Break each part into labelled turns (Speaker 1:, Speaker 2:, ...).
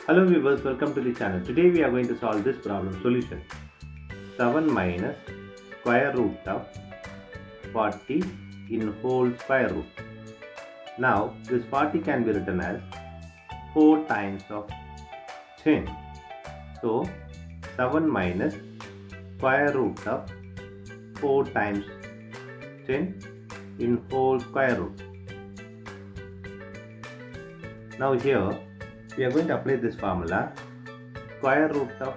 Speaker 1: Hello viewers, welcome to the channel. Today we are going to solve this problem solution. 7 minus square root of 40 in whole square root. Now this 40 can be written as 4 times of 10. So 7 minus square root of 4 times 10 in whole square root. Now here we are going to apply this formula. Square root of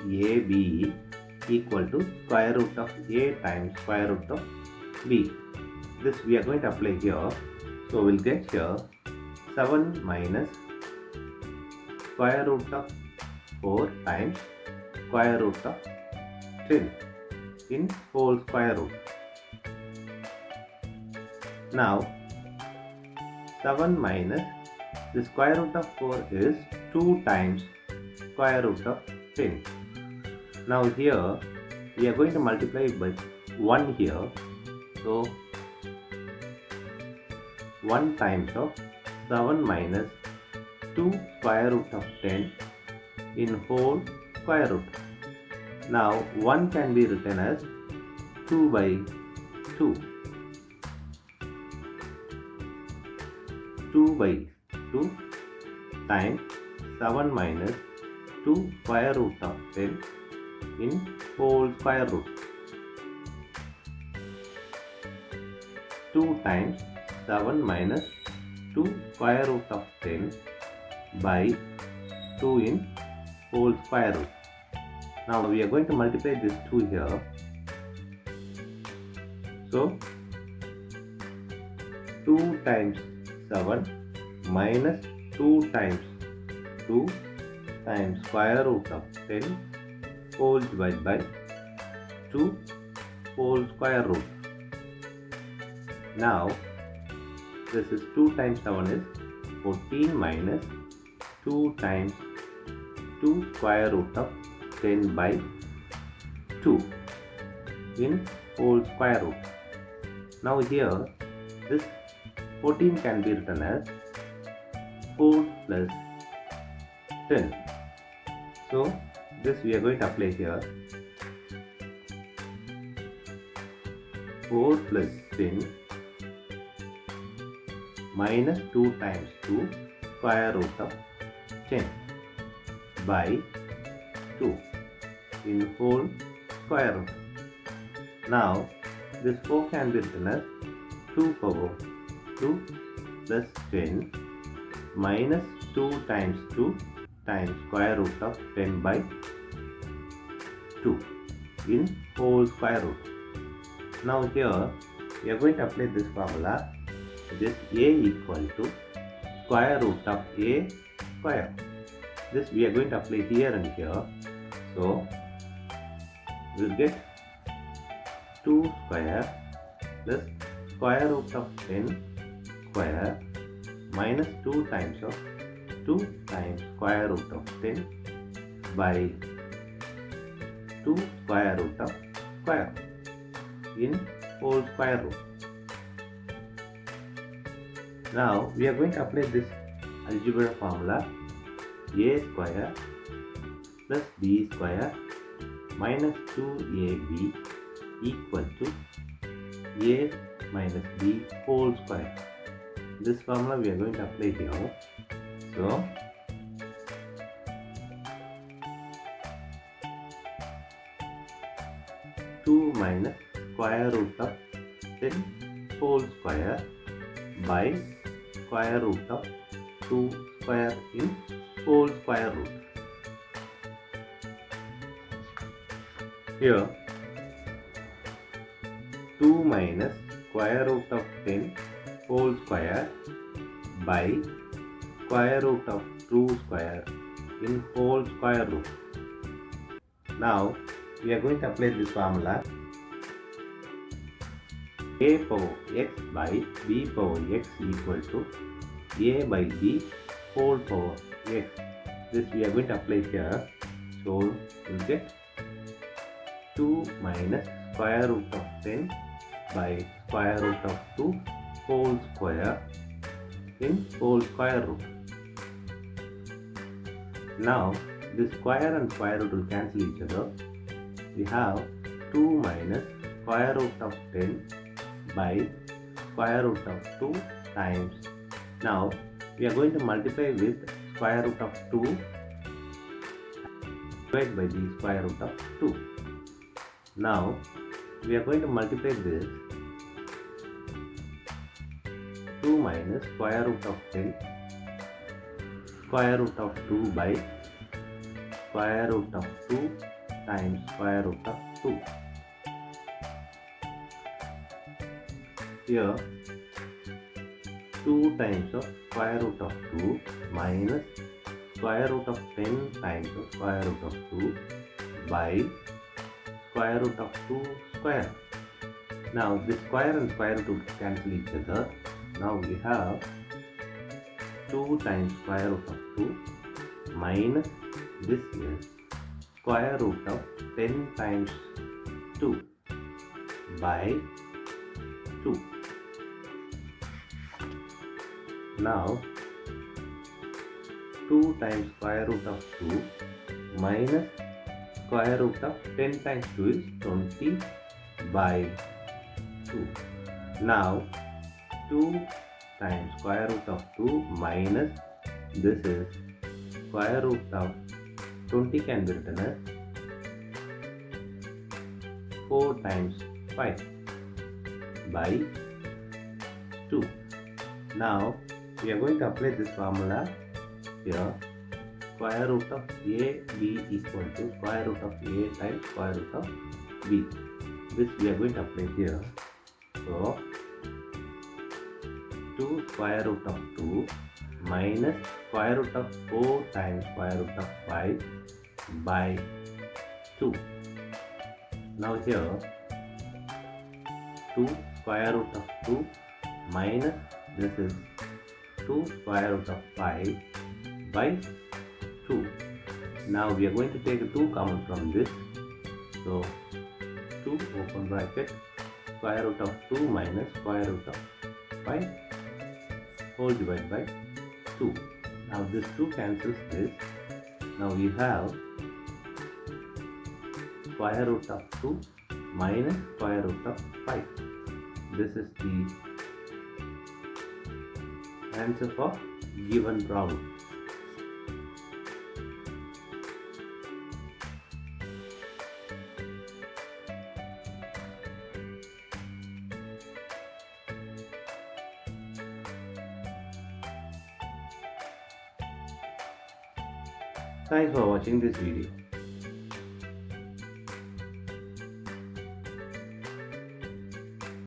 Speaker 1: AB equal to square root of A times square root of B. This we are going to apply here. So we'll get here 7 minus square root of 4 times square root of 10 in whole square root. Now 7 minus the square root of 4 is 2 times square root of 10. Now here we are going to multiply by 1 here. So 1 times of 7 minus 2 square root of 10 in whole square root. Now 1 can be written as 2 by 2. 2 by 2 times 7 minus 2 square root of 10 in whole square root. 2 times 7 minus 2 square root of 10 by 2 in whole square root. Now we are going to multiply this 2 here. So 2 times 7 minus 2 times 2 times square root of 10 whole divided by 2 whole square root. Now this is 2 times 7 is 14 minus 2 times 2 square root of 10 by 2 in whole square root. Now here this 14 can be written as 4 plus 10. So this we are going to apply here. 4 plus 10 minus 2 times 2 square root of 10 by 2 in whole square root. Now this 4 can be written as 2 power 2 plus 10 minus 2 times 2 times square root of 10 by 2 in whole square root. Now here we are going to apply this formula. This A equal to square root of A square. This we are going to apply here and here. So we'll get 2 square plus square root of 10 square minus 2 times of 2 times square root of 10 by 2 square root of square in whole square root. Now we are going to apply this algebra formula. A square plus B square minus 2AB equal to A minus B whole square. This formula we are going to apply here. So 2 minus square root of 10 whole square by square root of 2 square in whole square root. Here 2 minus square root of 10 whole square by square root of 2 square in whole square root. Now we are going to apply this formula. A power x by b power x equal to a by b whole power x. This we are going to apply here. So we'll get 2 minus square root of 10 by square root of 2 whole square in whole square root. Now the square and square root will cancel each other. We have 2 minus square root of 10 by square root of 2 times. Now we are going to multiply with square root of 2 divided by the square root of 2. Now we are going to multiply this 2 minus square root of 10 square root of 2 by square root of 2 times square root of 2. Here 2 times of square root of 2 minus square root of 10 times of square root of 2 by square root of 2 square. Now the square and square root will cancel each other. Now we have 2 times square root of 2 minus this is square root of 10 times 2 by 2. Now 2 times square root of 2 minus square root of 10 times 2 is 20 by 2. Now 2 times square root of 2 minus this is square root of 20 can be written as 4 times 5 by 2. Now we are going to apply this formula here. Square root of AB equal to square root of A times square root of B. This we are going to apply here. So 2 square root of 2 minus square root of 4 times square root of 5 by 2. Now here 2 square root of 2 minus this is 2 square root of 5 by 2. Now we are going to take 2 common from this. So 2 open bracket square root of 2 minus square root of 5 whole divided by 2. Now this 2 cancels this. Now we have square root of 2 minus square root of 5. This is the answer for given problem. Thanks for watching this video.